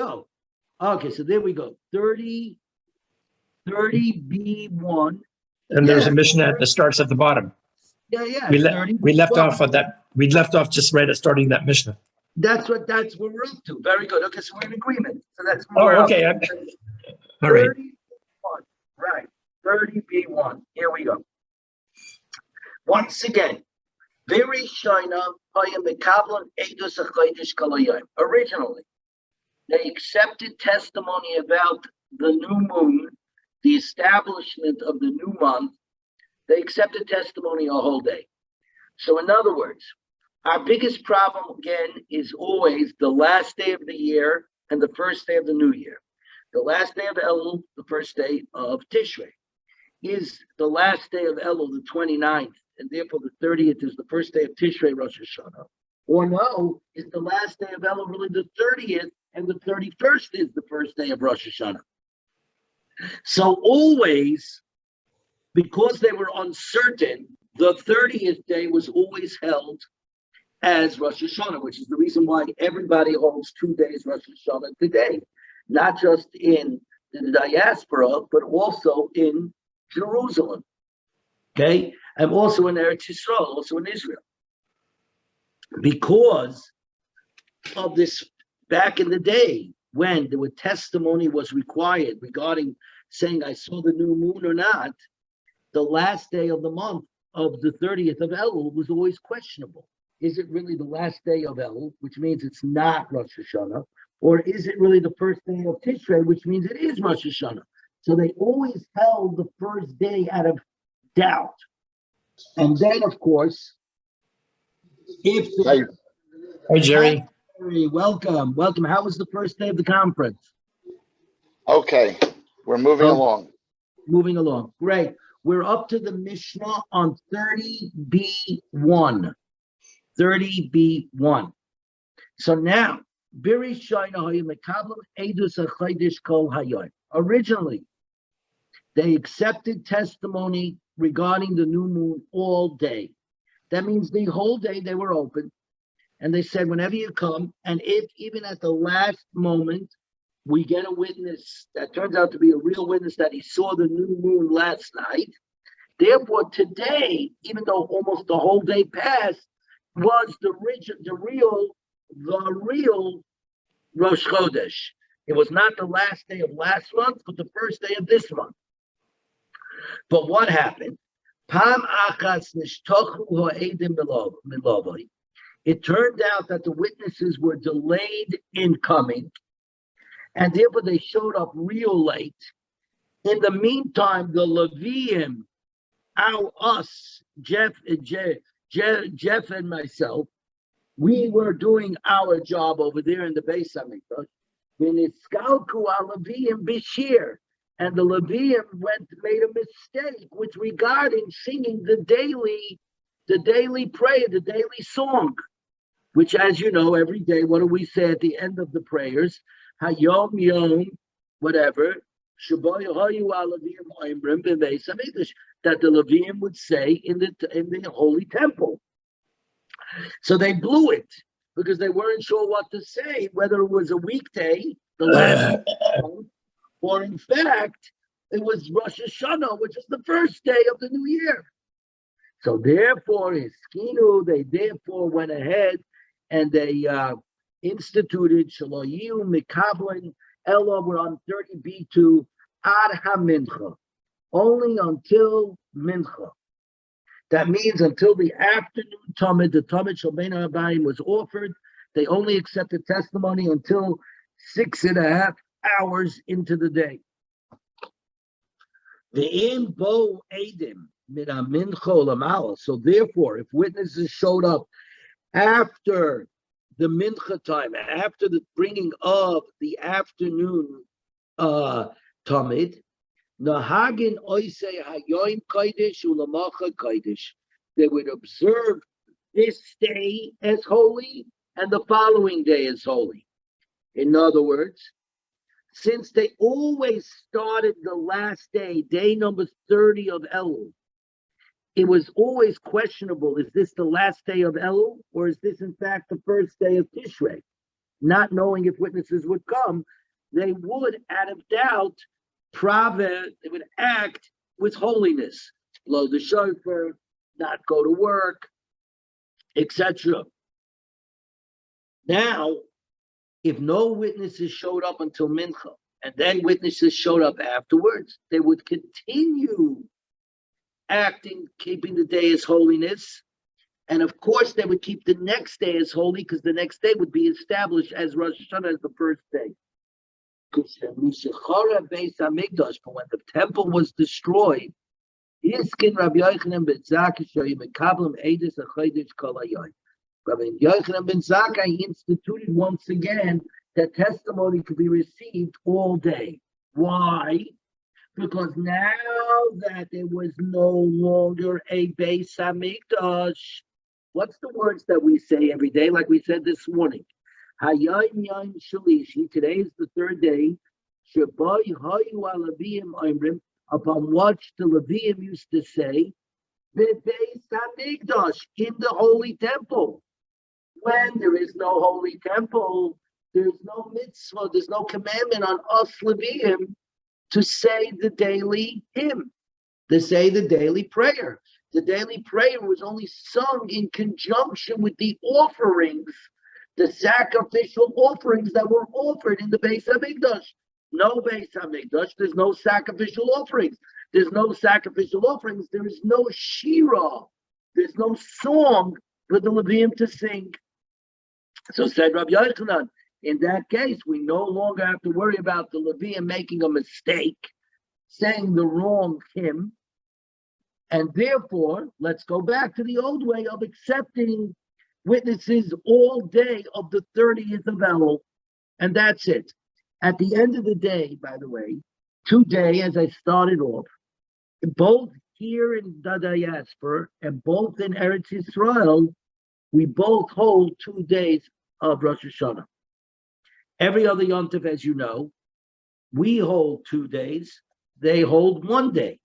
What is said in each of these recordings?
go. Okay, so there we go. 30B1. And there's a Mishnah that starts at the bottom. Yeah. We left off at that. We left off just right at starting that Mishnah. That's what we're up to. Very good. Okay, so we're in agreement. So that's okay. All right. 31. Right. 30B1. Here we go. Once again, very shina. Originally, they accepted testimony about the new moon, the establishment of the new month. They accepted testimony a whole day. So in other words, our biggest problem again is always the last day of the year and the first day of the new year. The last day of Elul, the first day of Tishrei. Is the last day of Elul the 29th, and therefore the 30th is the first day of Tishrei, Rosh Hashanah? Or no, is the last day of Elul really the 30th, and the 31st is the first day of Rosh Hashanah? So always, because they were uncertain, the 30th day was always held as Rosh Hashanah, which is the reason why everybody holds 2 days Rosh Hashanah today, not just in the diaspora, but also in Jerusalem, okay, and also in Eretz Yisrael, also in Israel, because of this. Back in the day, when there were testimony was required regarding saying I saw the new moon or not, the last day of the month of the 30th of Elul was always questionable. Is it really the last day of Elul, which means it's not Rosh Hashanah, or is it really the first day of Tishrei, which means it is Rosh Hashanah? So they always held the first day out of doubt. And then, of course, if Hey, Jerry. Welcome. How was the first day of the conference? Okay, we're moving along. Moving along. Great. We're up to the Mishnah on 30B1. 30B1. So now, originally, they accepted testimony regarding the new moon all day. That means the whole day they were open. And they said, whenever you come, and if even at the last moment, we get a witness that turns out to be a real witness that he saw the new moon last night. Therefore, today, even though almost the whole day passed, was the real Rosh Chodesh. It was not the last day of last month, but the first day of this month. But what happened? It turned out that the witnesses were delayed in coming, and therefore they showed up real late. In the meantime, the Leviim, Jeff and myself, we were doing our job over there in the Beis Hamikdash. And the Leviim made a mistake with regarding singing the daily prayer, the daily song, which, as you know, every day, what do we say at the end of the prayers? Hayom Yom, whatever, that the Leviim would say in the holy temple. So they blew it because they weren't sure what to say, whether it was a weekday, the last or in fact, it was Rosh Hashanah, which is the first day of the new year. So therefore, they therefore went ahead and they instituted Shaloyu Mikablin Ella. We're on 30B2 Ad HaMincha, only until Mincha. That means until the afternoon Tamid, the Tamid Shalbein Abayim was offered. They only accepted testimony until 6.5 hours into the day. The bo edim so therefore, if witnesses showed up after the mincha time, after the bringing of the afternoon tamid, nahagin oise hayoim kodesh ulamacha kodesh, they would observe this day as holy and the following day as holy. In other words, since they always started the last day, day number 30 of Elul, it was always questionable, is this the last day of Elul, or is this in fact the first day of Tishrei? not knowing if witnesses would come, they would, out of doubt, they would act with holiness, blow the shofar, not go to work, etc. Now, if no witnesses showed up until Mincha, and then witnesses showed up afterwards, they would continue acting, keeping the day as holiness. And of course, they would keep the next day as holy, because the next day would be established as Rosh Hashanah as the first day. But when the temple was destroyed, Rabbi Yochanan ben Zakkai instituted once again that testimony could be received all day. Why? Because now that there was no longer a Beis Hamikdash, what's the words that we say every day, like we said this morning? Hayom Yom Shalishi, today is the third day, Shabai Hayu Alavim Imrim, upon which the Levium used to say, Beis Hamikdash, in the holy temple. When there is no holy temple, there's no mitzvah, there's no commandment on us Levium to say the daily hymn, to say the daily prayer. The daily prayer was only sung in conjunction with the offerings, the sacrificial offerings that were offered in the Beis Hamikdash. No Beis Hamikdash, there's no sacrificial offerings. There's no sacrificial offerings, there is no shira, there's no song for the Levium to sing. So said Rabbi Yochanan, in that case, we no longer have to worry about the Levium making a mistake, saying the wrong hymn, and therefore, let's go back to the old way of accepting witnesses all day of the 30th of Elul, and that's it. At the end of the day, by the way, today, as I started off, both here in the diaspora and both in Eretz Yisrael, we both hold 2 days of Rosh Hashanah. Every other Yom Tov, as you know, we hold 2 days, they hold 1 day.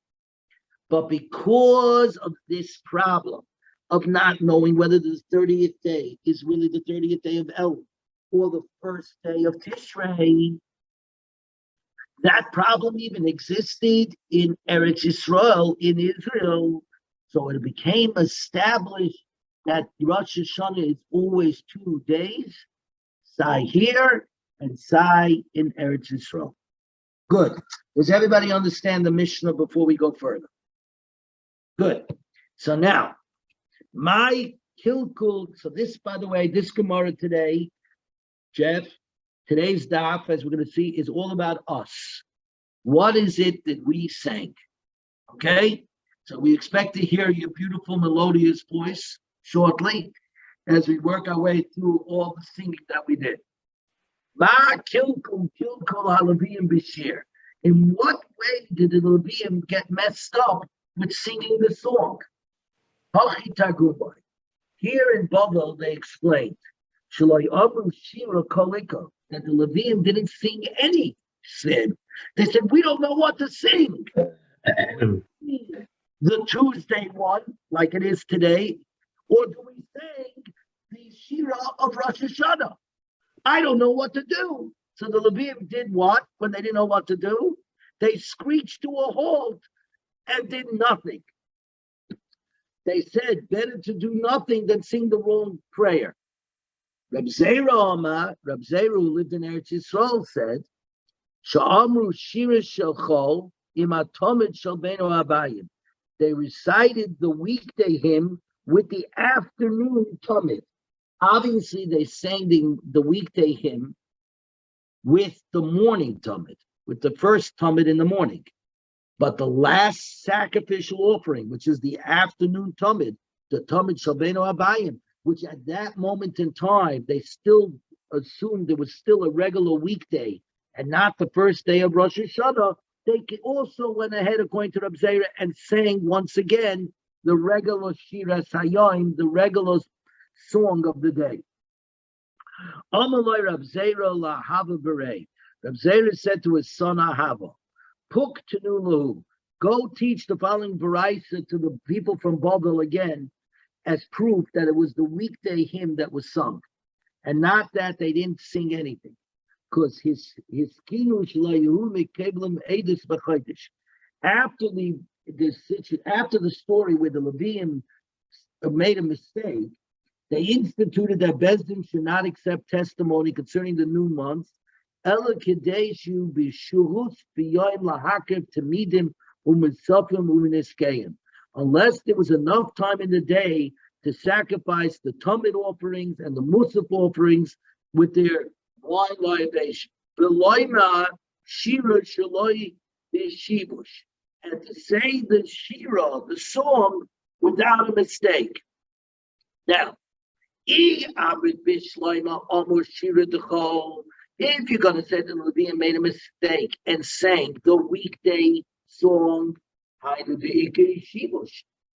But because of this problem of not knowing whether the 30th day is really the 30th day of Elul or the first day of Tishrei, that problem even existed in Eretz Yisrael, in Israel. So it became established that Rosh Hashanah is always 2 days, Sai here and Sai in Eretz Yisrael. Good. Does everybody understand the Mishnah before we go further? Good. So now, my Kilkul, so this, by the way, this Gemara today, Jeff, today's daf, as we're going to see, is all about us. What is it that we sang? Okay? So we expect to hear your beautiful melodious voice shortly as we work our way through all the singing that we did. Ma Kilkul Halavim Bishir. In what way did the Levium get messed up with singing the song? Here in Babel, they explained that the Levium didn't sing any sin. They said, we don't know what to sing. The Tuesday one, like it is today, or do we sing the Shira of Rosh Hashanah? I don't know what to do. So the Levium did what when they didn't know what to do? They screeched to a halt and did nothing. They said, better to do nothing than sing the wrong prayer. Reb Zera, who lived in Eretz Yisrael, said, Sha'amru shira shel chol im atomid shel beno abayim. They recited the weekday hymn with the afternoon tomid. Obviously, they sang the weekday hymn with the morning tomid, with the first tomid in the morning. But the last sacrificial offering, which is the afternoon tomid, the tomid shel beno abayim, which at that moment in time, they still assumed it was still a regular weekday and not the first day of Rosh Hashanah, they also went ahead, according to Reb Zera, and sang once again the regular Shiras Hayom, the regular song of the day. Amalai Reb Zera lahava berei. Reb Zera said to his son Ahava, Puk tenulahu, go teach the following Baraisa to the people from Babel again, as proof that it was the weekday hymn that was sung. and not that they didn't sing anything. Because his kinush la Yehumi keblem edus b'chodesh. After the story where the Levium made a mistake, they instituted that Bezdin should not accept testimony concerning the new month. Ela kedeshu b'shuhus b'yoyim lahakev tamidim u'mitzafim u'miniskeim. Unless there was enough time in the day to sacrifice the Tamid offerings and the Musaf offerings with their wine libation. V'loima shira shaloi b'shibush. And to say the shira, the song, without a mistake. Now, if you're going to say that Levium made a mistake and sang the weekday song,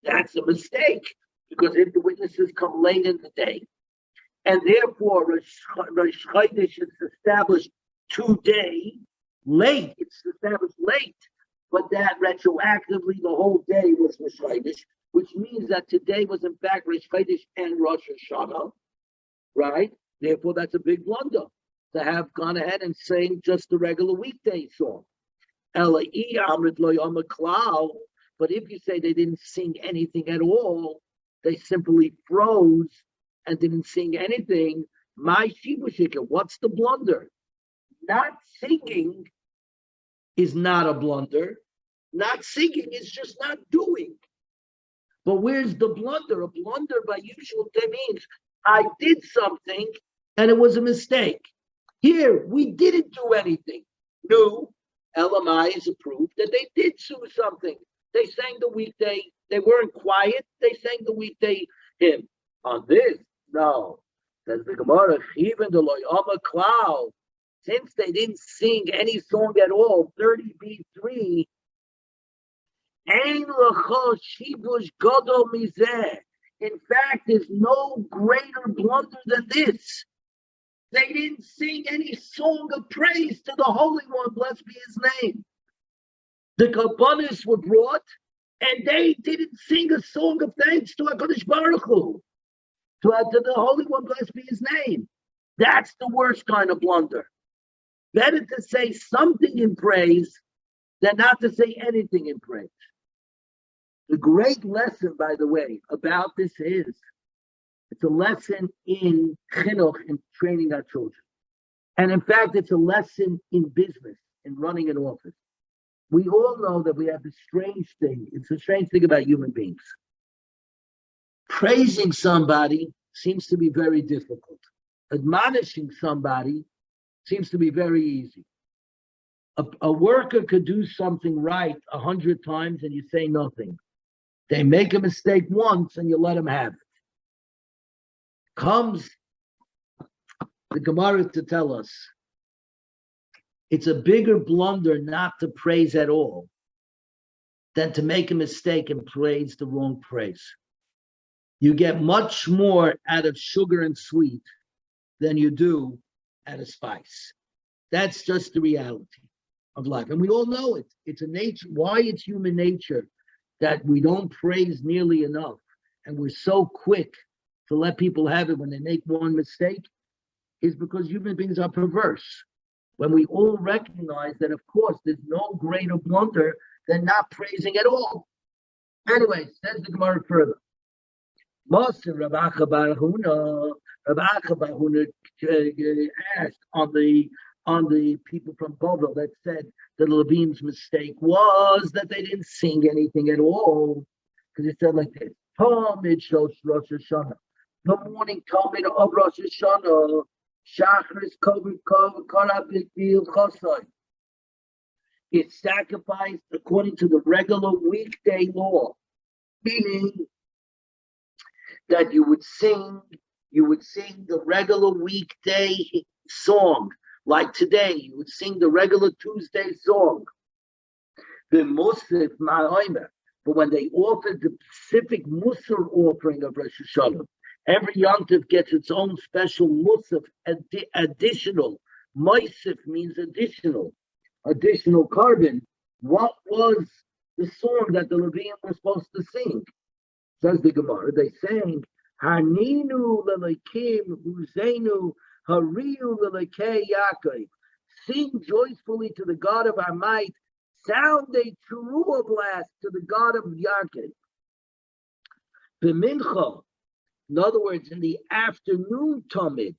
that's a mistake, because if the witnesses come late in the day, and therefore Rosh Chodesh is established today, late, it's established late, but that retroactively the whole day was Rosh Chodesh, which means that today was in fact Rosh Chodesh and Rosh Hashanah, right? Therefore, that's a big blunder to have gone ahead and sang just the regular weekday song. But if you say they didn't sing anything at all, they simply froze and didn't sing anything, my shibushika, what's the blunder? Not singing is not a blunder. Not singing is just not doing. But where's the blunder? A blunder by usual means I did something and it was a mistake. Here, we didn't do anything. No, LMI is a proof that they did do something. They sang the weekday. They weren't quiet. They sang the weekday hymn. On this, no. Says the Gemara, even the Loyama Cloud, since they didn't sing any song at all, 30b3, in fact, there's no greater blunder than this. They didn't sing any song of praise to the Holy One, blessed be his name. The Kabbanis were brought, and they didn't sing a song of thanks to HaKadosh Baruch Hu, to the Holy One, blessed be his name. That's the worst kind of blunder. Better to say something in praise than not to say anything in praise. The great lesson, by the way, about this is, it's a lesson in chinuch, in training our children. And in fact, it's a lesson in business, in running an office. We all know that we have this strange thing. It's a strange thing about human beings. Praising somebody seems to be very difficult. Admonishing somebody seems to be very easy. A worker could do something right 100 times and you say nothing. They make a mistake once and you let them have it. Comes the Gemara to tell us it's a bigger blunder not to praise at all than to make a mistake and praise the wrong praise. You get much more out of sugar and sweet than you do out of spice. That's just the reality of life. And we all know it. It's a nature, why it's human nature that we don't praise nearly enough. And we're so quick to let people have it when they make one mistake is because human beings are perverse. When we all recognize that, of course, there's no greater blunder than not praising at all. Anyway, says the Gemara further. Most Rav Acha bar Huna asked on the people from Bovel that said that Levium's mistake was that they didn't sing anything at all. Because it said like this, Talmid shows Rosh Hashanah. The morning Talmid of Rosh Hashanah, Shachris Kovid Korabikil Chosai. It's sacrificed according to the regular weekday law, meaning that you would sing the regular weekday song. Like today, you would sing the regular Tuesday song. The Musaf Ma'omer. But when they offered the specific Musar offering of Rosh Hashanah, every Yontif gets its own special Musaf, additional. Moisif means additional carbon. What was the song that the Levium were supposed to sing? Says the Gemara, they sang Haninu lelekim uzenu hariu lelekei Yaakov. Sing joyfully to the God of our might. Sound a teruah blast to the God of Yaakov. B'mincha, in other words, in the afternoon tamid,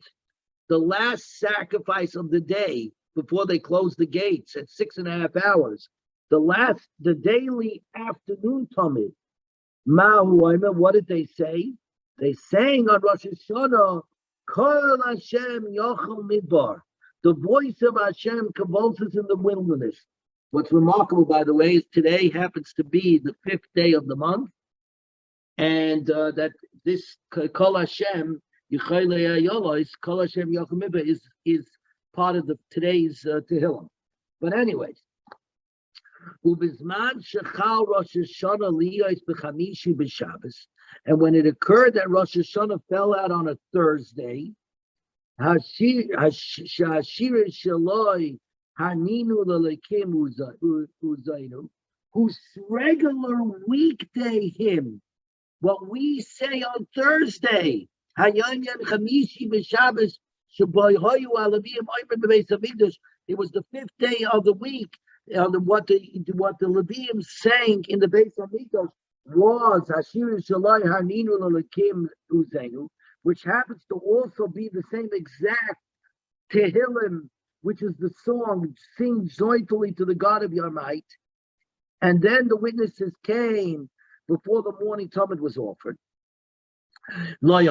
the last sacrifice of the day before they close the gates at 6.5 hours, the daily afternoon tamid. Mahu, what did they say? They sang on Rosh Hashanah, Kol Hashem Yochel Midbar. The voice of Hashem convulses in the wilderness. What's remarkable, by the way, is today happens to be the 5th day of the month, and that this Kol Hashem Kol Hashem Yochel Midbar is part of today's Tehillim. But anyways, Ubizman shechal Rosh Hashanah liyos b'chamishi b'Shabbos, and when it occurred that Rosh Hashanah fell out on a Thursday, Hashir Shaloi Haninu Lelekim Uzainu, whose regular weekday hymn, what we say on Thursday, Hayom Yom Chamishi b'Shabbos Shaboy Hoyu Alavim Oimer b'Beis Hamikdash. It was the 5th day of the week. What the Levium sang in the Beis Hamikdash was Hashir Shalai Haninu Lelekim Uzenu, which happens to also be the same exact Tehillim, which is the song "Sing joyfully to the God of your might." And then the witnesses came before the morning Talmud was offered. That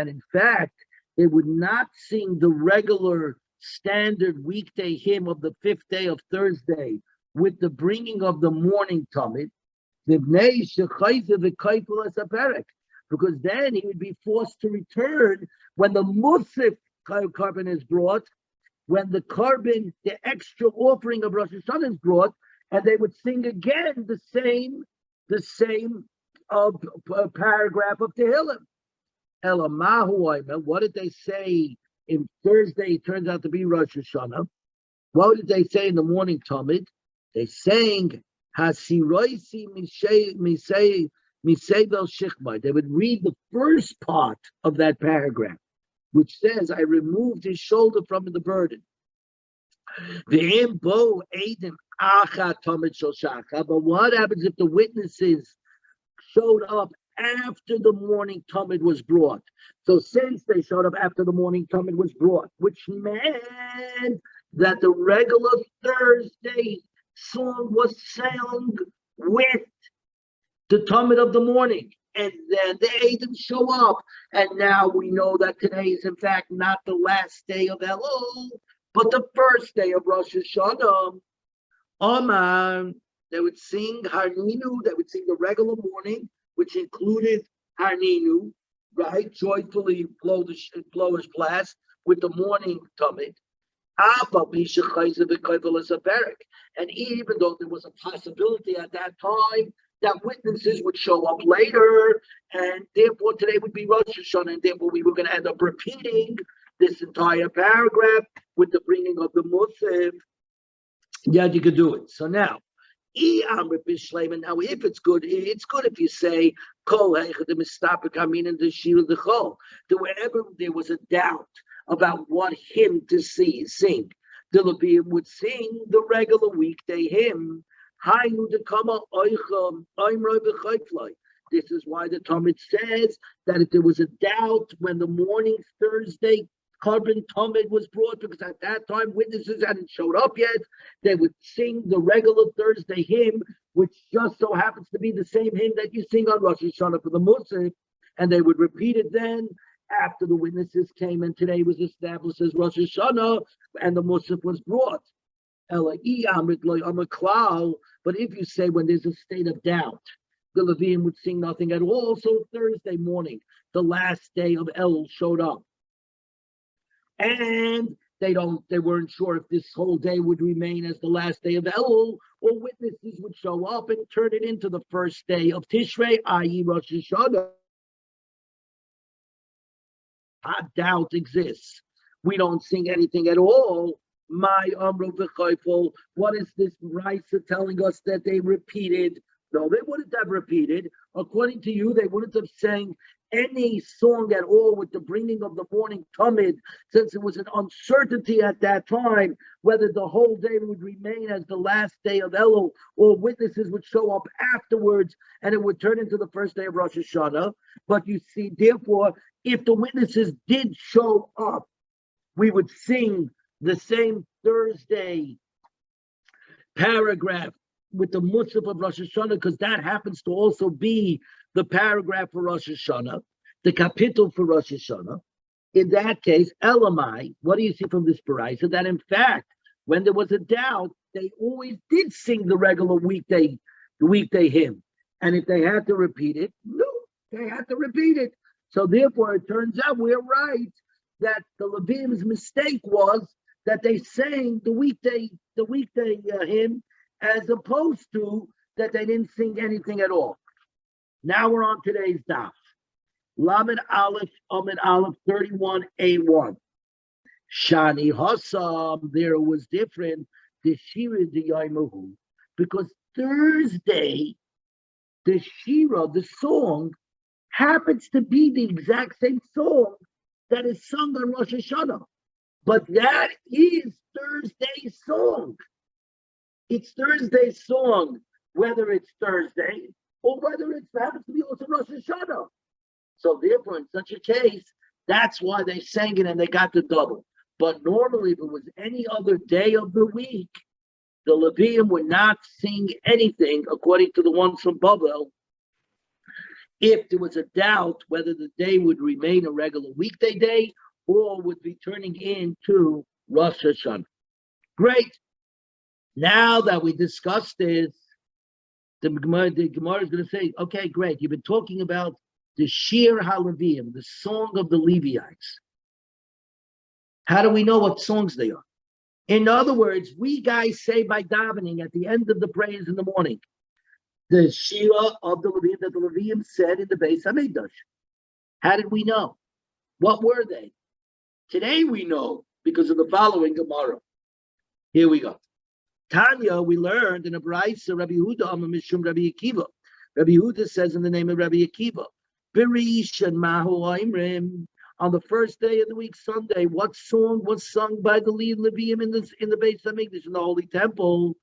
in fact they would not sing the regular standard weekday hymn of the 5th day of Thursday with the bringing of the morning Talmud, because then he would be forced to return when the Musaf carbon is brought, when the extra offering of Rosh Hashanah is brought, and they would sing again the same paragraph of Tehillim. Elamahu, what did they say in Thursday? It turns out to be Rosh Hashanah. What did they say in the morning Talmud? They sang Hasiroisi Misei Bel Shichmai. They would read the first part of that paragraph, which says, I removed his shoulder from the burden. But what happens if the witnesses showed up after the morning Talmud was brought? So since they showed up after the morning Talmud was brought, which meant that the regular Thursday song was sung with the Talmud of the morning, and then they didn't show up, and now we know that today is in fact not the last day of Elul, but the first day of Rosh Hashanah. They would sing Harninu, they would sing the regular morning, which included Harninu, right? Joyfully blow his blast with the morning Talmud. And even though there was a possibility at that time that witnesses would show up later, and therefore today would be Rosh Hashanah, and therefore we were going to end up repeating this entire paragraph with the bringing of the Musaf, yeah, you could do it. So now, if it's good if you say, wherever there was a doubt about what hymn to sing, the Levium would sing the regular weekday hymn. This is why the Talmud says that if there was a doubt when the morning Thursday Carbon Talmud was brought, because at that time witnesses hadn't showed up yet, they would sing the regular Thursday hymn, which just so happens to be the same hymn that you sing on Rosh Hashanah for the Musaf, and they would repeat it then after the witnesses came, and today was established as Rosh Hashanah, and the Musaf was brought. But if you say when there's a state of doubt, the Levium would sing nothing at all. So Thursday morning, the last day of Elul showed up, and they weren't sure if this whole day would remain as the last day of Elul, or witnesses would show up and turn it into the first day of Tishrei, i.e. Rosh Hashanah. Doubt exists. We don't sing anything at all. My Amru v'Chayful. What is this Raisa telling us that they repeated No, they wouldn't have repeated. According to you, they wouldn't have sang any song at all with the bringing of the morning Tamid, since it was an uncertainty at that time whether the whole day would remain as the last day of Elul, or witnesses would show up afterwards and it would turn into the first day of Rosh Hashanah. But you see, therefore, if the witnesses did show up, we would sing the same Thursday paragraph with the Musaf of Rosh Hashanah, because that happens to also be the paragraph for Rosh Hashanah, the capital for Rosh Hashanah. In that case, Elamai, what do you see from this parasha? That in fact, when there was a doubt, they always did sing the regular weekday hymn. And if they had to repeat it, no, they had to repeat it. So therefore, it turns out we're right that the Levim's mistake was that they sang the weekday hymn, as opposed to that they didn't sing anything at all. Now we're on today's daf. Lamed Aleph, Amid Aleph 31a1. Shani Hassam, there was different. The Shira the Yaimahu, because Thursday, the Shira, the song, happens to be the exact same song that is sung on Rosh Hashanah. But that is Thursday's song. It's Thursday's song, whether it's Thursday or whether it happens to be also Rosh Hashanah. So therefore, in such a case, that's why they sang it and they got the double. But normally, if it was any other day of the week, the Levium would not sing anything, according to the ones from Babel, if there was a doubt whether the day would remain a regular weekday day or would be turning into Rosh Hashanah. Great. Now that we discussed this, the Gemara is going to say, okay, great. You've been talking about the Shir HaLeviim, the song of the Levites. How do we know what songs they are? In other words, we guys say by davening at the end of the prayers in the morning, the Shir of the Leviim that the Leviim said in the Beis HaMikdash. How did we know? What were they? Today we know because of the following Gemara. Here we go. Tanya, we learned in a Braisa, Rabbi Yehuda Mishum Rabbi Akiva. Rabbi Yehuda says in the name of Rabbi Akiva, B'Rishon Mahu Oimrim, on the first day of the week, Sunday, what song was sung by the Leviim in the Beis HaMikdash, in the Holy Temple?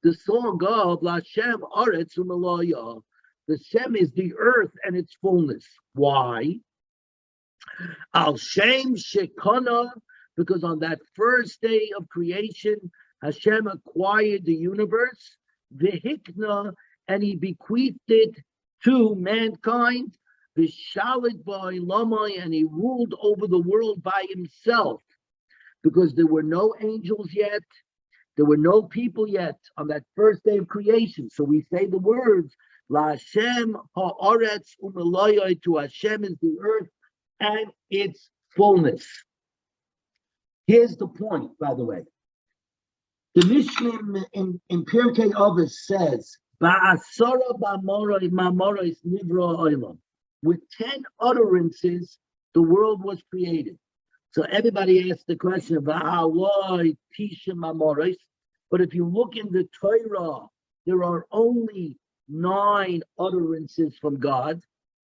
The song of Lashem Aretz U'Malaya. The Shem is the earth and its fullness. Why? Al Shem Shekana, because on that first day of creation, Hashem acquired the universe, V'Hikna, and he bequeathed it to mankind, V'Shalit Ba'Ilamai, and he ruled over the world by himself, because there were no angels yet, there were no people yet on that first day of creation. So we say the words, La Hashem ha'aretz u'melayai, to Hashem is the earth and its fullness. Here's the point, by the way. The Mishnah in Pirkei Avos says, Ba'asara ba'mamoros nivra olam. With 10 utterances, the world was created. So everybody asks the question, Ba'aloi tisha mamoros. But if you look in the Torah, there are only 9 utterances from God.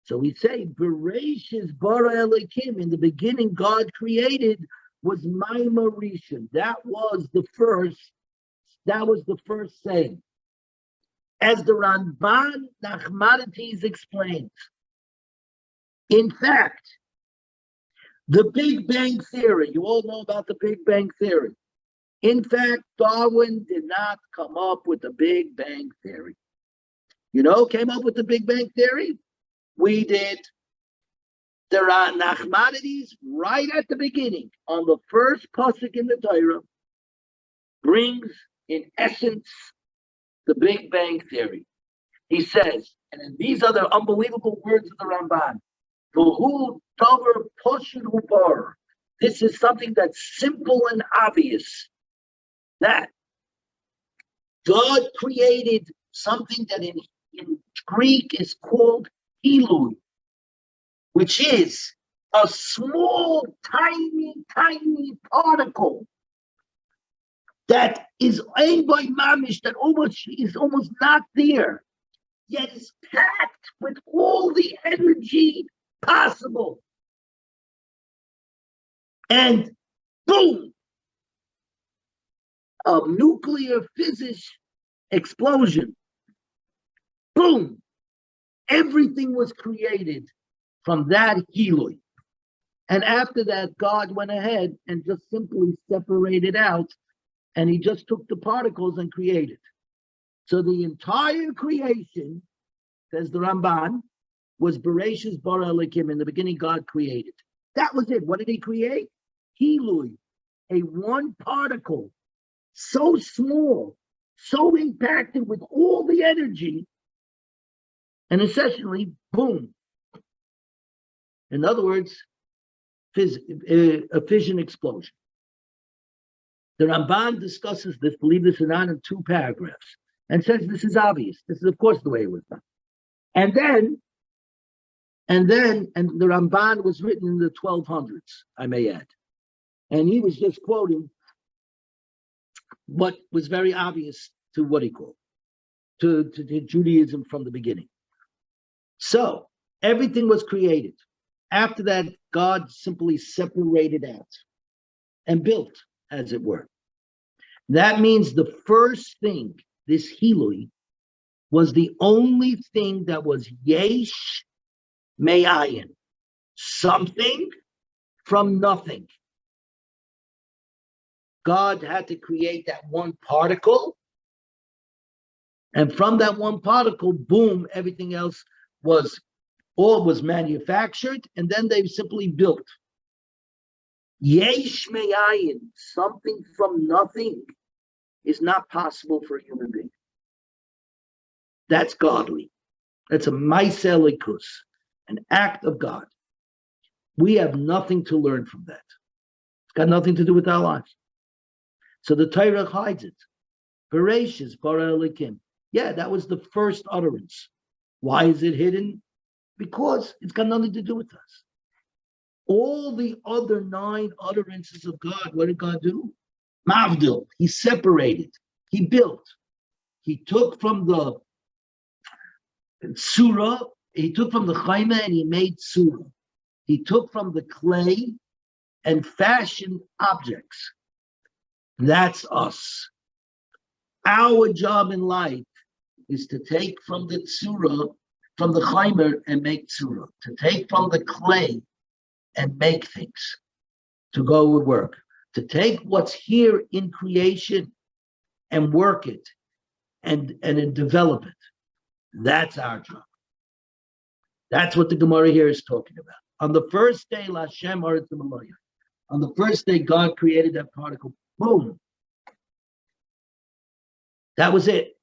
So we say, Bereshis bara Elokim, in the beginning God created, was Maimah Rishon. That was the first saying. As the Ramban Nachmanides explains, in fact, the Big Bang Theory, you all know about the Big Bang Theory. In fact, Darwin did not come up with the Big Bang Theory. You know who came up with the Big Bang Theory? We did. There are Nachmanides right at the beginning, on the first pasuk in the Torah, brings in essence the Big Bang Theory. He says, and these are the unbelievable words of the Ramban, V'hu davar pashut u'bar. This is something that's simple and obvious, that God created something that in Greek is called Hilui, which is a small, tiny particle that is aimed by mamish, that is almost not there. yet is packed with all the energy possible. And boom, a nuclear physics explosion. Boom, everything was created from that Hilui. And after that, God went ahead and just simply separated out, and he just took the particles and created. So the entire creation, says the Ramban, was Bereshis bara Elokim. In the beginning, God created. That was it. What did he create? Hilui, a one particle, so small, so impacted with all the energy, and essentially, boom. In other words, a fission explosion. The Ramban discusses this, believe this or not, in 2 paragraphs, and says this is obvious. This is, of course, the way it was done. And the Ramban was written in the 1200s, I may add. And he was just quoting what was very obvious to what he called, to Judaism from the beginning. So everything was created. After that, God simply separated out and built, as it were. That means the first thing, this Hilui, was the only thing that was yesh me'ayin, something from nothing. God had to create that one particle, and from that one particle, boom, everything else was manufactured, and then they simply built. Yesh me'ayin, something from nothing, is not possible for a human being. That's godly. That's a ma'aseh elikus, an act of God. We have nothing to learn from that. It's got nothing to do with our lives. So the Torah hides it. Bereshis bara Elokim. Yeah, that was the first utterance. Why is it hidden? Because it's got nothing to do with us. All the other 9 utterances of God, what did God do? Mavdil. He separated. He built. He took from the surah, he took from the chayma and he made surah. He took from the clay and fashioned objects. That's us. Our job in life is to take from the tzura, from the chaymer, and make tzura. To take from the clay and make things. To go and work. To take what's here in creation and work it and develop it. That's our job. That's what the Gemara here is talking about. On the first day, Lashem Aretz Maloya. On the first day, God created that particle. Boom. That was it.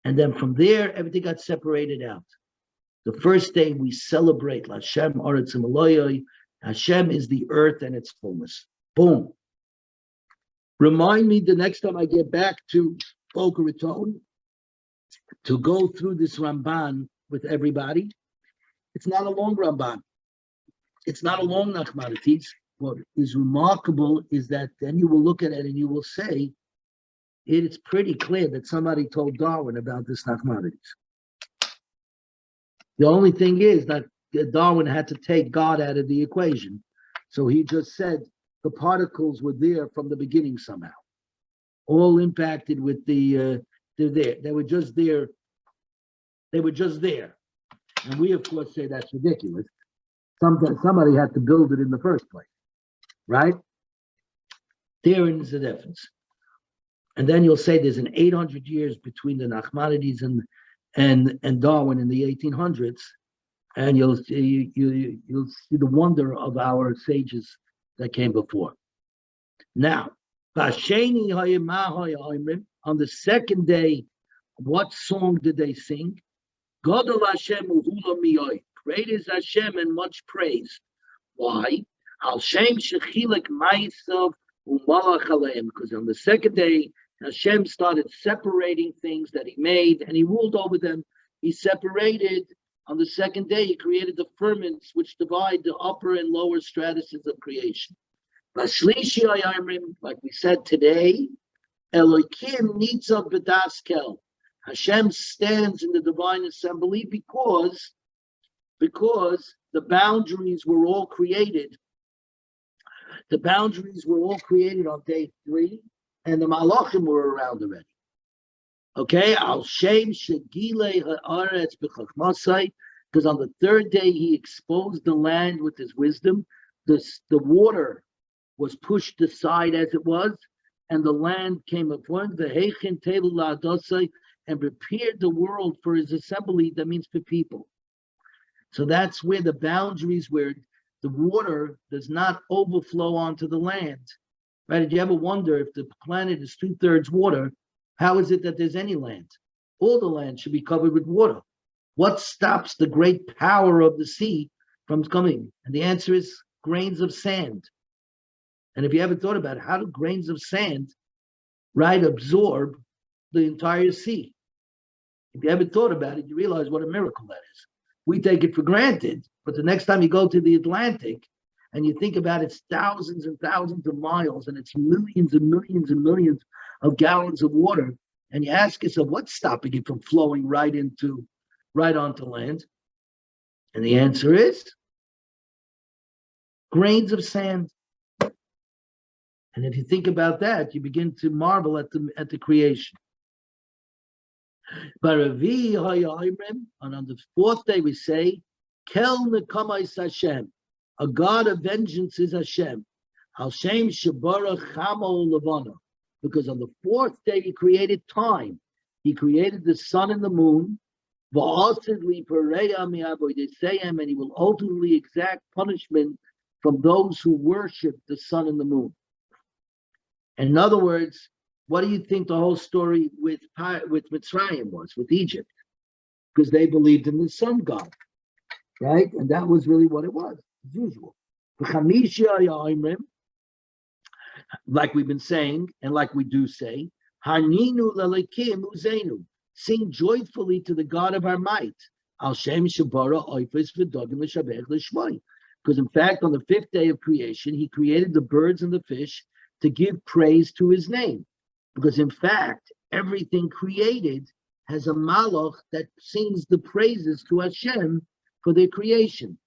And then from there, everything got separated out. The first day we celebrate Lashem Aretz Maloya. Hashem is the earth and its fullness. Boom. Remind me the next time I get back to Boca Raton to go through this Ramban with everybody. It's not a long Ramban. It's not a long Nachmanides. What is remarkable is that then you will look at it and you will say, it's pretty clear that somebody told Darwin about this Nachmanides. The only thing is that Darwin had to take God out of the equation. So he just said the particles were there from the beginning somehow. All impacted with they're there. They were just there. They were just there. And we, of course, say that's ridiculous. Somebody had to build it in the first place, right? There is the difference. And then you'll say there's an 800 years between the Nachmanides and Darwin in the 1800s, and you'll see the wonder of our sages that came before. Now, on the second day, what song did they sing? Gadol Hashem u'hula miyoi. Great is Hashem and much praise. Why? Al Shem shechilek ma'asav u'malach aleim. Because on the second day, Hashem started separating things that he made and he ruled over them. He separated, on the second day, he created the firmaments which divide the upper and lower stratuses of creation. Like we said today, Elokim nitzav b'daskel. Hashem stands in the divine assembly because the boundaries were all created. The boundaries were all created on day 3, and the malachim were around already. Okay, al shem shegile haaretz b'chachmasai, because on the 3rd day he exposed the land with his wisdom. The water was pushed aside as it was, and the land came upon the heichin telu la'adosai, and prepared the world for his assembly. That means for people. So that's where the boundaries, where the water does not overflow onto the land. Right? Did you ever wonder, if the planet is 2/3 water, how is it that there's any land? All the land should be covered with water. What stops the great power of the sea from coming? And the answer is grains of sand. And if you ever thought about it, how do grains of sand, right, absorb the entire sea? If you ever thought about it, you realize what a miracle that is. We take it for granted, but the next time you go to the Atlantic and you think about it's thousands and thousands of miles, and it's millions and millions and millions of gallons of water, and you ask yourself, what's stopping it from flowing right onto land? And the answer is grains of sand. And if you think about that, you begin to marvel at the creation. And on the 4th day we say, Kel Nekamais Hashem, a God of vengeance is Hashem. Hashem Shabarach Chamo Levana. Because on the 4th day he created time. He created the sun and the moon. And he will ultimately exact punishment from those who worship the sun and the moon. And in other words, what do you think the whole story with Mitzrayim was, with Egypt? Because they believed in the sun god, right? And that was really what it was, as usual. Like we've been saying, and like we do say, Haninu lelekim uzenu, sing joyfully to the God of our might. Al Shem Shabara Oifis V'Dogim L'Shabech L'Shmoi. Because in fact, on the 5th day of creation, he created the birds and the fish to give praise to his name. Because in fact, everything created has a malach that sings the praises to Hashem for their creation.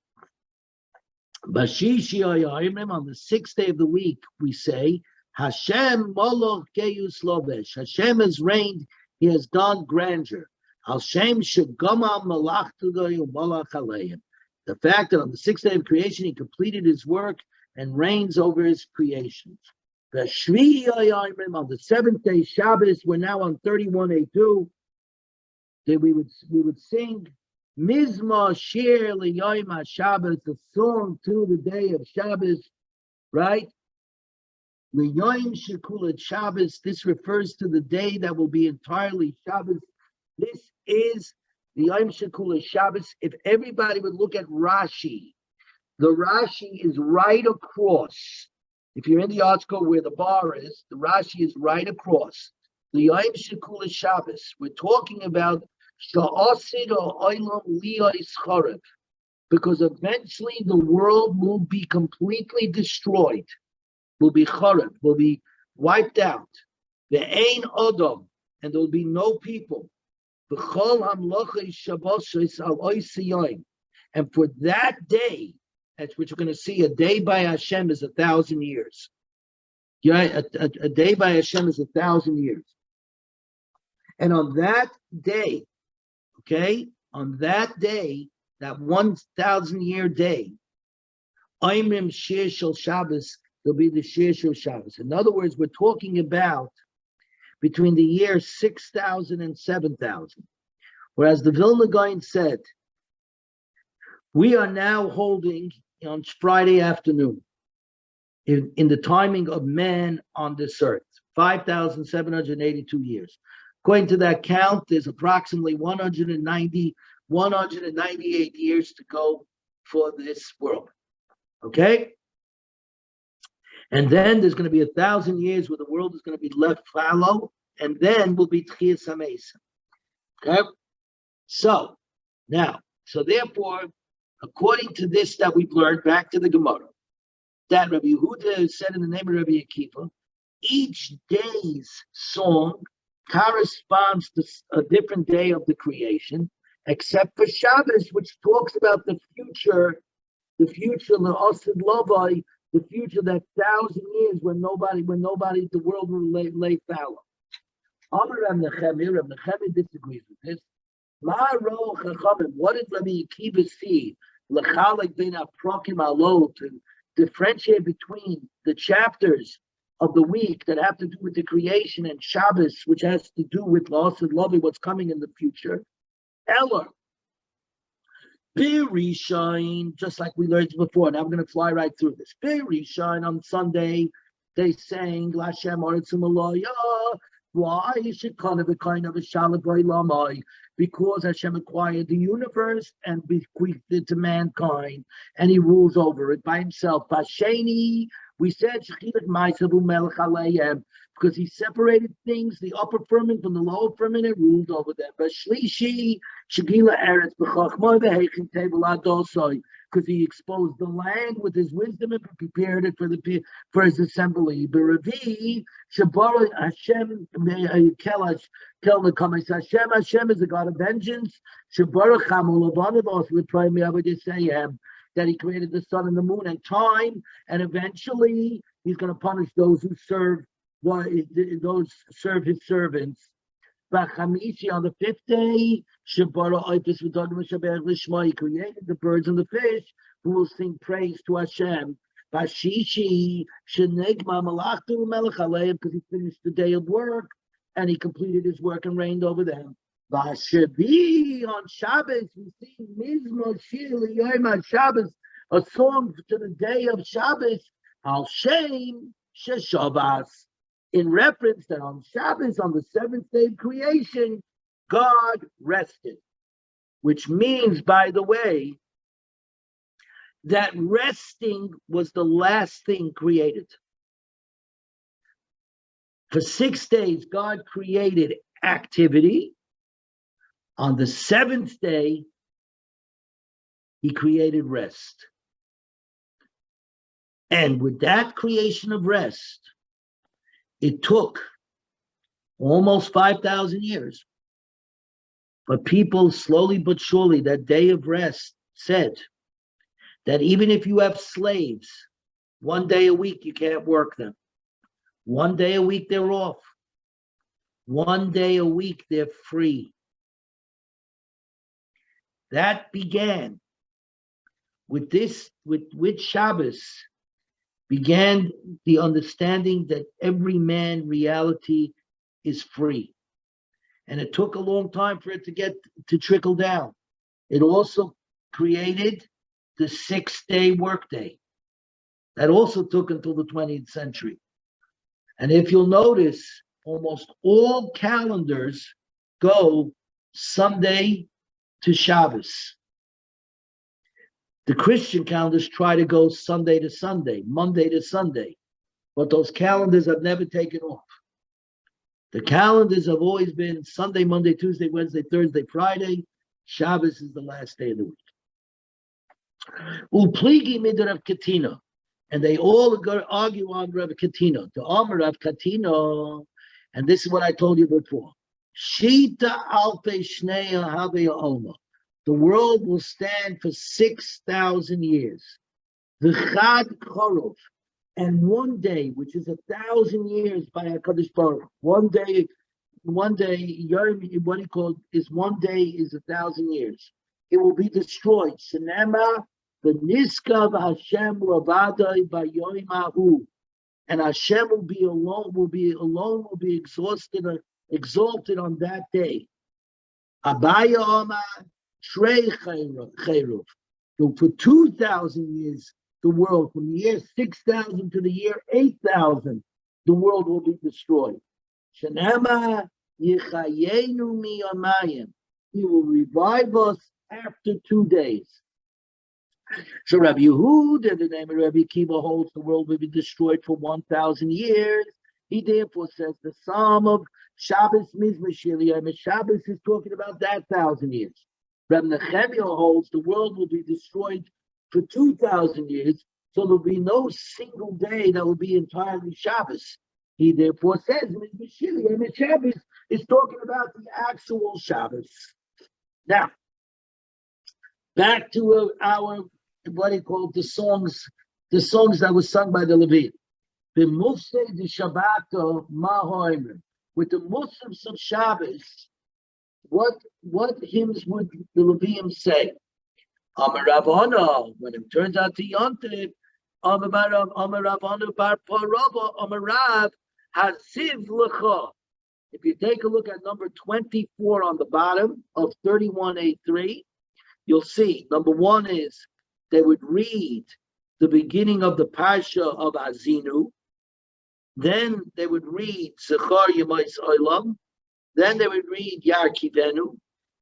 On the 6th day of the week, we say, Hashem Moloch Geyus Lovesh. Hashem has reigned, he has done grandeur. Hashem Shegama Malachtudoy Malach Aleim. The fact that on the 6th day of creation, he completed his work and reigns over his creations. On the 7th day, Shabbos, we're now on 31A2. That we would sing Mizma Shir L'Yom HaShabbos, a song to the day of Shabbos, right? L'Yom Shekulat Shabbos. This refers to the day that will be entirely Shabbos. This is the Yom Shekulat Shabbos. If everybody would look at Rashi, the Rashi is right across. If you're in the article where the bar is, the Rashi is right across. The Yom Shekulat Shabbos. We're talking about Sha'asid or Olam Liyos Chorev, because eventually the world will be completely destroyed, will be Chorev, will be wiped out. The Ein Odom, and there will be no people. B'chol Hamlochei Shabbosos Al Oisiyim, and for that day, that's which we're going to see, a day by Hashem is 1,000 years. Yeah, a day by Hashem is 1,000 years. And on that day, okay, on that day, that 1,000-year day, Aimrim Shir Shel Shabbos, there'll be the Shir Shel Shabbos. In other words, we're talking about between the year 6,000 and 7,000. Whereas the Vilna Gaon said, we are now holding on Friday afternoon in the timing of man on this earth, 5,782 years. According to that count, there's approximately 198 years to go for this world. Okay? And then there's going to be 1,000 years where the world is going to be left fallow, and then will be Tchias HaMeisa. Okay? So therefore, according to this that we've learned, back to the Gemara, that Rabbi Yehuda said in the name of Rabbi Akiva, each day's song corresponds to a different day of the creation, except for Shabbos, which talks about the future, the Osid Lovai, the future, that 1,000 years when nobody, the world will lay fallow. Amar Reb Nechemi disagrees with this. What did Rabbi Akiva see? L'chalek ben aprokim alot, to differentiate between the chapters of the week that have to do with the creation and Shabbos, which has to do with loss and loving what's coming in the future. Eller, Birishine, just like we learned before. Now I'm going to fly right through this. Birishine on Sunday, they sang Lashem Aritzum Aloyah. Why you should call it a kind of a Shalabai Lamai? Because Hashem acquired the universe and bequeathed it to mankind, and he rules over it by himself. Basheni, we said because he separated things, the upper firmament from the lower firmament, and ruled over them. Bashlishi, Shagila Eretz because he exposed the land with his wisdom and prepared it for his assembly. B'Ravi, Shabara Hashem Hashem is a God of vengeance. Shabara Chamul with primary that he created the sun and the moon and time, and eventually he's going to punish those who serve his servants. B'Chamishi, on the 5th day, he created the birds and the fish who will sing praise to Hashem. B'Shishi, because he finished the day of work and he completed his work and reigned over them. B'Shavi, on Shabbos, we sing Mizmor Shir L'Yom Shabbos, a song to the day of Shabbos, Al Shem Sheshavas, in reference that on Shabbos, on the 7th day of creation, God rested. Which means, by the way, that resting was the last thing created. For 6 days, God created activity. On the 7th day, he created rest. And with that creation of rest, it took almost 5,000 years. But people, slowly but surely, that day of rest said that even if you have slaves, 1 day a week you can't work them. 1 day a week they're off. 1 day a week they're free. That began with this, with Shabbos, began the understanding that every man reality is free. And it took a long time for it to trickle down. It also created the 6-day workday. That also took until the 20th century. And if you'll notice, almost all calendars go Sunday to Shabbos. The Christian calendars try to go Sunday to Sunday, Monday to Sunday, but those calendars have never taken off. The calendars have always been Sunday, Monday, Tuesday, Wednesday, Thursday, Friday. Shabbos is the last day of the week. Upligi mid Rav Katina, and they all argue on Rav Katina. The Amar Rav Katina, and this is what I told you before. Shita alpe shneya have alma. The world will stand for 6,000 years. The Chad Chorov, and 1 day, which is 1,000 years by HaKadosh Baruch. 1 day, Yomi, what he called is 1 day is 1,000 years. It will be destroyed. Shenema, the Niskav Hashem Ravadai by Yoimahu. And Hashem will be exalted on that day. Abaya Omar. So for 2,000 years, the world, from the year 6,000 to the year 8,000, the world will be destroyed. Shanama yichayenu miyamayim. He will revive us after 2 days. So Rabbi Yehuda, the name of Rabbi Akiva, holds the world will be destroyed for 1,000 years. He therefore says the Psalm of Shabbos Mizmor Shir L'Yom Shabbos is talking about that 1,000 years. Rabbi Nechemi holds the world will be destroyed for 2,000 years, so there'll be no single day that will be entirely Shabbos. He therefore says, Shabbos It's talking about the actual Shabbos. Now, back to our, what he called the songs that were sung by the Levim. The Musay the Shabbat Mahoimer. With the Muslims of Shabbos, what hymns would the Levim say? Amar Ravana, when it turns out to Yontif, Amar Ravana Bar Parava, Amar Rav, Haziv Lecha. If you take a look at number 24 on the bottom of 3183, you'll see, number one is they would read the beginning of the Parsha of Azinu. Then they would read Zechar Yemais Olam. Then they would read Yar Kivenu.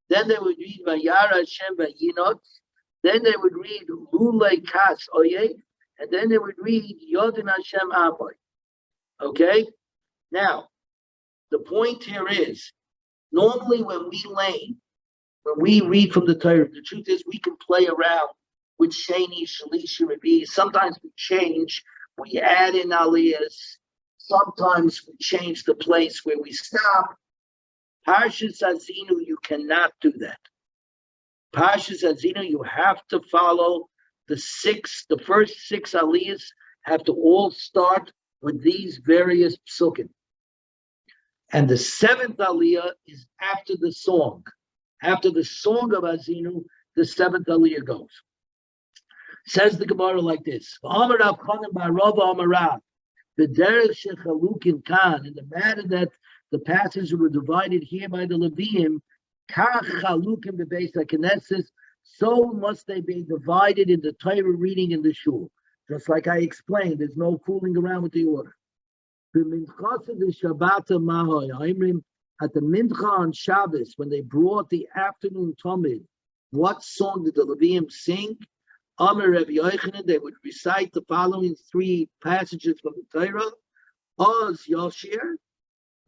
Then they would read Vayar Hashem Vayinot. Then they would read Lulei Kas Oye. And then they would read Yodin Hashem Amoy. Okay? Now, the point here is, normally when we read from the Torah, the truth is we can play around with Sheni, Shalishi, Rabbi. Sometimes we change, we add in Aliyahs. Sometimes we change the place where we stop. Parshas Azinu, you cannot do that. Parshas Azinu, you have to follow the first six Aliyahs have to all start with these various psukim. And the seventh Aliyah is after the song. After the song of Azinu, the seventh Aliyah goes. Says the Gemara like this. The derech shechalukin kan, in the matter that the passages were divided here by the Levim, kach chalukim the base HaKnesses, so must they be divided in the Torah reading in the shul. Just like I explained, there's no fooling around with the order. At the mincha on Shabbos, when they brought the afternoon Talmud, what song did the Levim sing? Amar Rabbi Yochanan, they would recite the following three passages from the Torah. Oz Yoshir,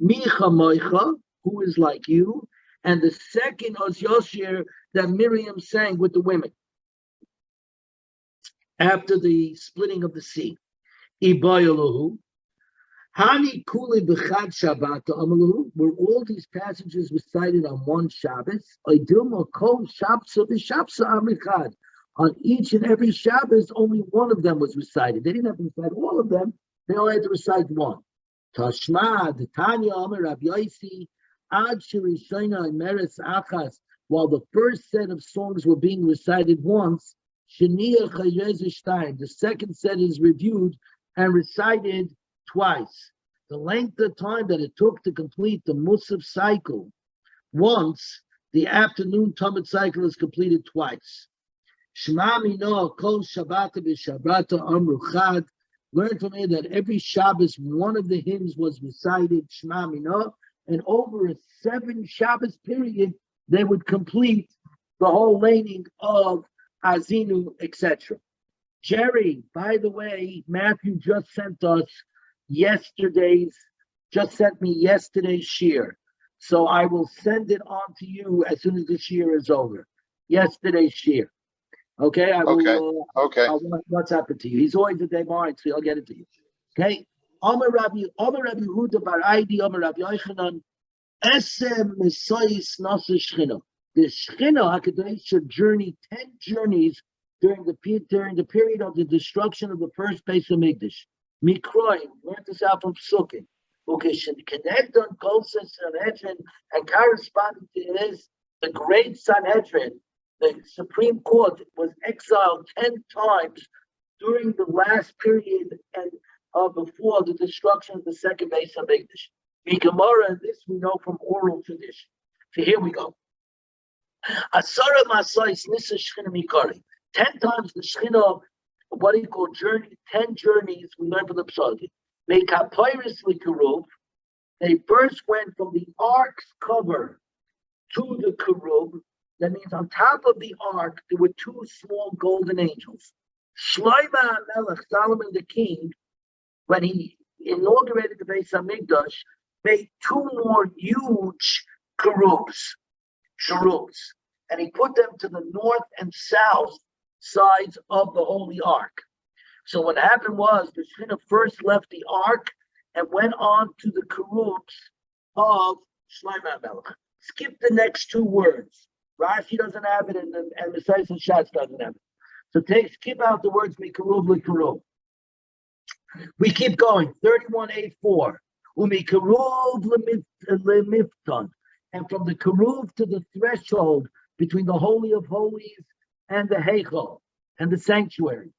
Micha Moicha, who is like you, and the second Oz Yoshir that Miriam sang with the women after the splitting of the sea. Ibayaluhu, Hani Kuli B'chad Shabbat Amaluhu, were all these passages recited on one Shabbos. Idilma Kol Shabsa B'Shabsa Amikad. On each and every Shabbos, only one of them was recited. They didn't have to recite all of them. They only had to recite one. Tashma, the Tanya, Amar Rav Yosi, Ad Shirishayna Meres Achas, while the first set of songs were being recited once, Sheniya Chayezishtaim, the second set is reviewed and recited twice. The length of time that it took to complete the Musaf cycle once, the afternoon Talmud cycle is completed twice. Shema Mino Kol Shabbat B'Shabbat Amru Chad. Learn from here that every Shabbos one of the hymns was recited Shema Mino, and over a 7 Shabbos period they would complete the whole laning of Azinu, etc. Jerry, by the way, Matthew just sent me yesterday's shir, so I will send it on to you as soon as the shir is over. Yesterday's shir. Okay, I will. Okay. I'll WhatsApp it to you. He's always a day behind, so I'll get it to you. Okay. Amar Rabbi Huda Bar Aidi, Amar Rabbi Yochanan, Esem Mesayis Nasa Shchina. The Shchina Hakadosh should journey 10 journeys during the period of the destruction of the first Beis Hamikdash. Mikroim, learn this out from Psukim. Okay, should connect on Kosas Sanhedrin, and corresponding to this, the great Sanhedrin. The Supreme Court was exiled 10 times during the last period and before the destruction of the second Beis Hamikdash. Gemara, this we know from oral tradition. So here we go. Asara Masais Nisa Shchina Mikari. 10 times the Shchina, what do you call journey? 10 journeys we learn from the Psalm. Mekapiris Likuruv. They first went from the ark's cover to the Kerub. That means on top of the ark, there were 2 small golden angels. Shlomo Melech, Solomon the king, when he inaugurated the Beis Hamikdash, made 2 more huge cherubs, and he put them to the north and south sides of the Holy Ark. So what happened was the Shekhinah first left the ark and went on to the cherubs of Shlomo HaMelech. Skip the next two words. Rashi doesn't have it, and Messiah and Shatz doesn't have it. So skip out the words mikaruv l'karuv. We keep going. 31:8:4. Umikaruv lemifton, and from the karuv to the threshold between the holy of holies and the heichal and the sanctuary,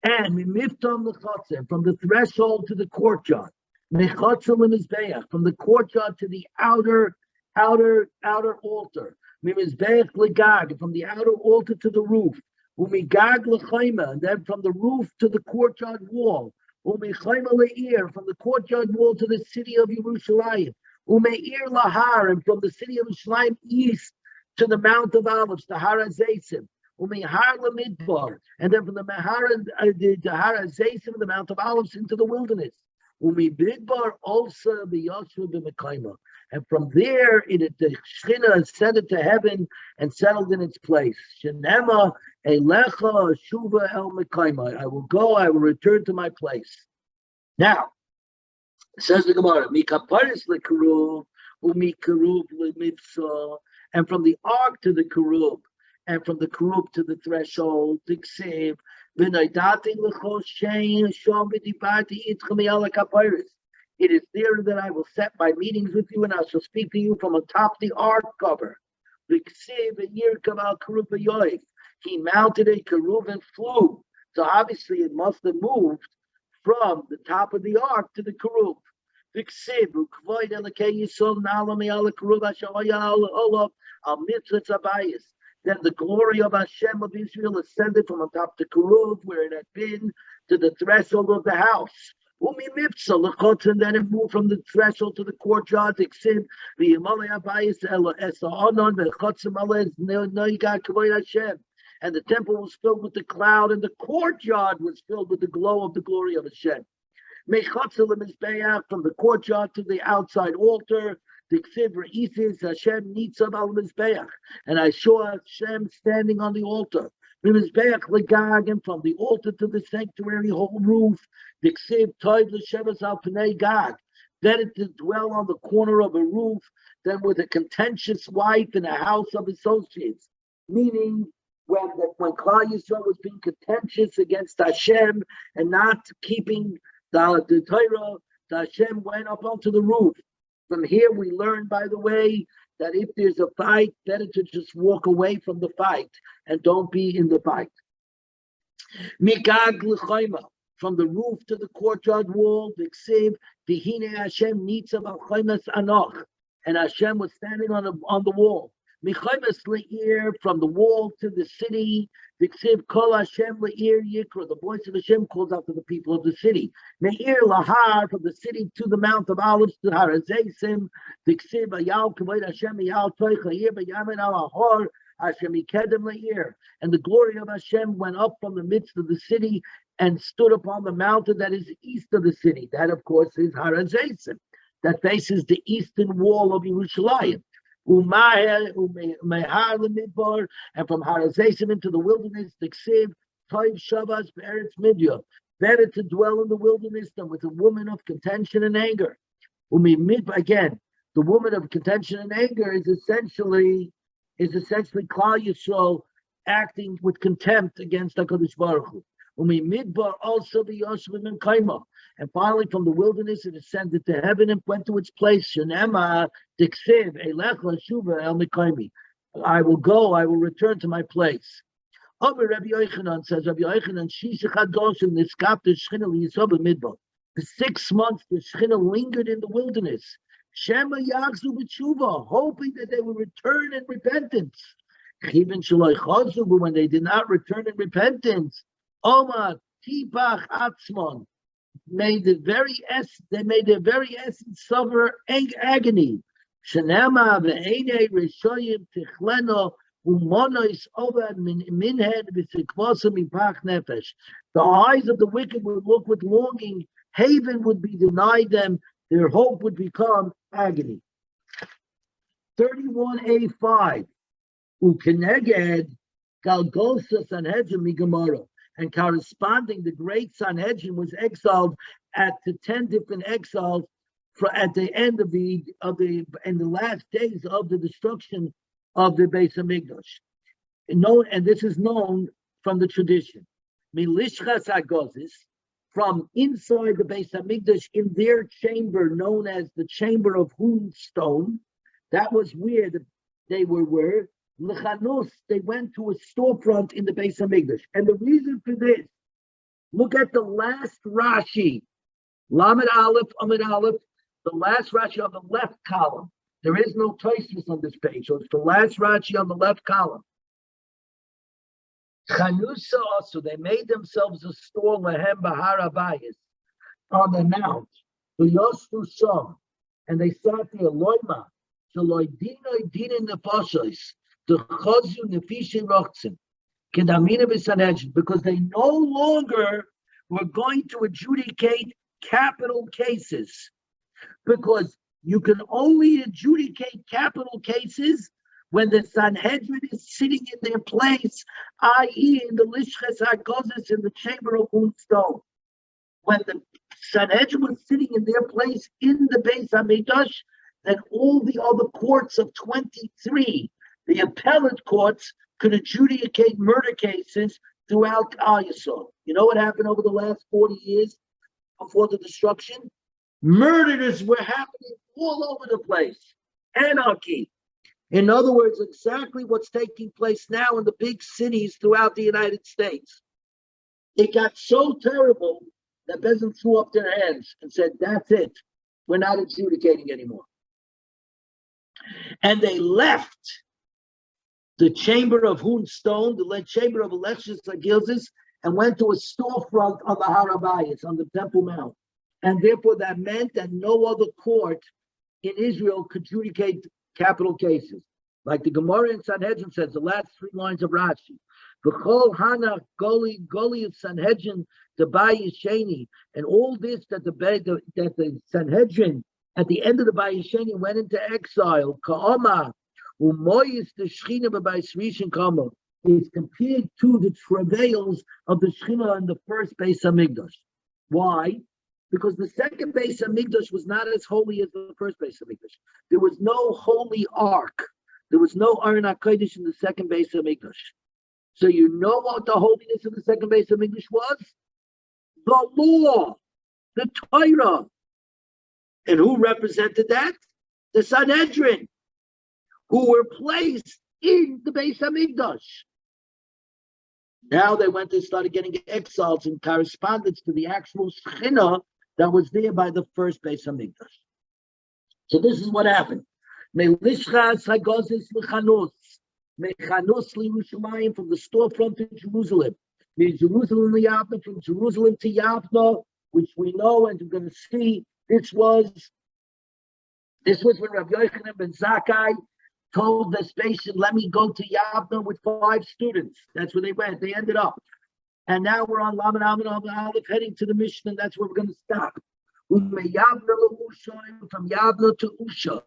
and mifton lechatzim, from the threshold to the courtyard, mechatzim lemizbeach, from the courtyard to the outer altar, mimizbeach legag, from the outer altar to the roof, umigag lechayma, and then from the roof to the courtyard wall, umechayma leir, from the courtyard wall to the city of Yerushalayim, umeir lahar, and from the city of Yerushalayim east to the Mount of Olives, the Har HaZeisim, umehar lemidbar, and then from the Har HaZeisim, the Mount of Olives, into the wilderness. Umibidbar also the Yashua b'Mekayma, and from there the Shechina ascended to heaven and settled in its place. Shenema elecha shuva el Mekayma. I will go, I will return to my place. Now, says the Gemara, mikaparis lekaruv umikaruv lemitzah, and from the ark to the karub, and from the karub to the threshold, tiksiv. It is there that I will set my meetings with you, and I shall speak to you from atop the ark cover. He mounted a keruv and flew. So obviously it must have moved from the top of the ark to the keruv. Then the glory of Hashem of Israel ascended from atop the keruv, where it had been, to the threshold of the house. And then it moved from the threshold to the courtyard. And the temple was filled with the cloud, and the courtyard was filled with the glow of the glory of Hashem. From the courtyard to the outside altar, and I saw Hashem standing on the altar. And from the altar to the sanctuary whole roof, better to dwell on the corner of a roof than with a contentious wife in a house of associates. Meaning, when Klal Yisrael was being contentious against Hashem and not keeping the Torah, Hashem went up onto the roof. From here we learn, by the way, that if there's a fight, better to just walk away from the fight and don't be in the fight. Mikag l'chayma, from the roof to the courtyard wall, Diksiv, Vihine Hashem nitzav al chaymas anoch, and Hashem was standing on the wall. Michaymas le'ir, from the wall to the city, Diksiv kol Hashem le'ir yikra, the voice of Hashem calls out to the people of the city. Me'ir lahar, from the city to the Mount of Olives, to Har HaZeisim, Diksiv ayal kavod Hashem ayal toich le'ir b'yamin al ahor, Hashem ikedem le'ir, and the glory of Hashem went up from the midst of the city and stood upon the mountain that is east of the city. That, of course, is Har HaZeisim, that faces the eastern wall of Yerushalayim. And from Har HaZeisim into the wilderness, Tiksiv, Toiv Shavas Be'eretz Midya, better to dwell in the wilderness than with a woman of contention and anger. Again, the woman of contention and anger is essentially Klal Yisrael acting with contempt against HaKadosh Baruch Hu. Midbar also the Yoshvim and Kaima. And finally, from the wilderness, it ascended to heaven and went to its place. Shenema Diksiv Elecha Shuva El Mikaimi. I will go, I will return to my place. Rabbi Yochanan says, Rabbi Yochanan, Shishachad Goshim Niskap the Shechina Liyisob Midbar. For 6 months, the Shechina lingered in the wilderness. Shema Yachzu B'tshuva, hoping that they would return in repentance. Even Shaloi Chazu, but when they did not return in repentance, Oma Tipach Atzmon, they made their very essence suffer agony. Shenema ve'enei reshoyim tichleno umonois ovad minhed v'sikvosa mipach nefesh. The eyes of the wicked would look with longing. Haven would be denied them. Their hope would become agony. 31a5. Ukeneged Galgosa Sanhedrin Migamara. And corresponding, the great Sanhedrin was exiled to 10 different exiles at the end of the in the last days of the destruction of the Beis Hamikdash. And this is known from the tradition. Milishchas Agozis, from inside the Beis Hamikdash in their chamber known as the Chamber of Hewn Stone. That was where they were. L'chanus, they went to a storefront in the Beis Hamikdash. And the reason for this, look at the last Rashi, Lamed Aleph, Amid Aleph, the last Rashi on the left column. There is no Tosfos on this page, so it's the last Rashi on the left column. Chanusa also, they made themselves a store lehem bahar abayis on the mount. V'yosfu sham, and they sat there loyma shaloi dinoi dinin nefashos dechazu nefishin rochtzim kedamina b'sanhedrin, because they no longer were going to adjudicate capital cases, because you can only adjudicate capital cases when the Sanhedrin is sitting in their place, i.e. in the Lishches HaGozes in the Chamber of Hewn Stone. When the Sanhedrin was sitting in their place in the Beis HaMikdash, then all the other courts of 23, the appellate courts, could adjudicate murder cases throughout Al Yisrael. You know what happened over the last 40 years before the destruction? Murders were happening all over the place. Anarchy. In other words, exactly what's taking place now in the big cities throughout the United States. It got so terrible that Bezin threw up their hands and said, that's it. We're not adjudicating anymore. And they left the Chamber of Hewn Stone, the Chamber of Elections Agilzis, and went to a storefront on the Har HaBayis, on the Temple Mount. And therefore that meant that no other court in Israel could adjudicate capital cases. Like the Gemara in Sanhedrin says, the last 3 lines of Rashi. V'chol hana goli of Sanhedrin the Bayisheni, and all this that the Sanhedrin at the end of the Bayisheni went into exile. Ka'ama umoyis the Shechina b'Bayis Rishon Kama is compared to the travails of the Shechina in the first Beis Hamikdash. Why? Because the second Beis Hamikdash was not as holy as the first Beis Hamikdash. There was no holy ark. There was no Aron HaKodesh in the second Beis Hamikdash. So you know what the holiness of the second Beis Hamikdash was? The law, the Torah. And who represented that? The Sanhedrin, who were placed in the Beis Hamikdash. Now they started getting exiled in correspondence to the actual Shechina that was there by the first Beis Hamikdash. So this is what happened. Melishchas hagozis lechanus, mechanus liYerushalayim, from the storefront to Jerusalem, Jerusalem liyavna, from Jerusalem to Yavna, which we know and we're going to see. This was when Rabbi Yochanan ben Zakkai told the station, let me go to Yavna with 5 students. That's where they went. They ended up. And now we're on Lamed Aleph, heading to the Mishnah, and that's where we're going to stop. From Yavna to Usha.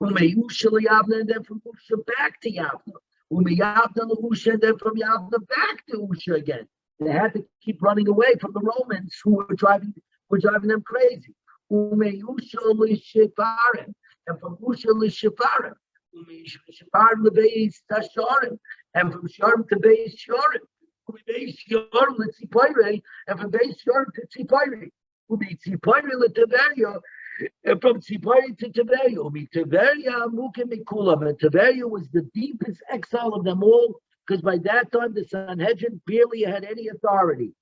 Usha Yavna, and then from Usha back to Yavna. Yavna Usha, and then from Yavna back to Usha again. They had to keep running away from the Romans who were driving them crazy. Usha l'Shifarim, and from Usha l'Shifarim. And from Sharm to Beis Sharim. And from Beis Sharim to Tzipori. And from Tzipori to Tiberia. And Tiberia was the deepest exile of them all, because by that time the Sanhedrin barely had any authority.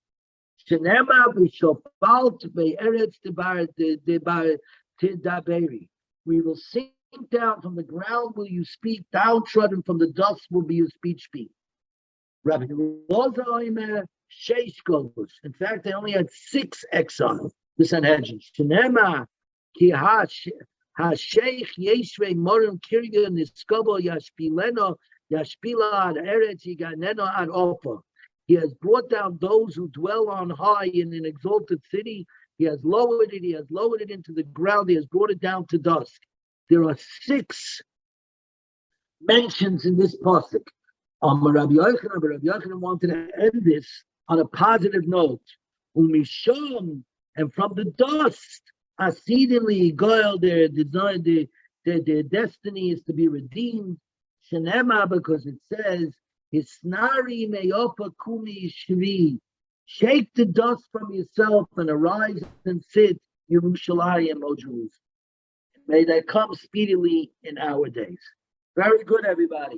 We will sink down from the ground will you speak, downtrodden from the dust will be your speech speak. Rabbi Loza Sheish Golos. In fact, they only had 6 exiles, the Sanhedrin. Shenema ki ha-sheikh yeshvei morim kirya niskobo yashpileno yashpila ad eretz yiganeno ad ofa. He has brought down those who dwell on high in an exalted city. He has lowered it into the ground. He has brought it down to dust. There are 6 mentions in this pasuk. Rabbi Yochanan wanted to end this on a positive note. Umisham, and from the dust, Asidinly, Goel, their design, their destiny is to be redeemed. Shenema, because it says, Hisnari meyopa kumi shvi. Shake the dust from yourself and arise and sit, Yerushalayim, O Jerusalem. May that come speedily in our days. Very good, everybody.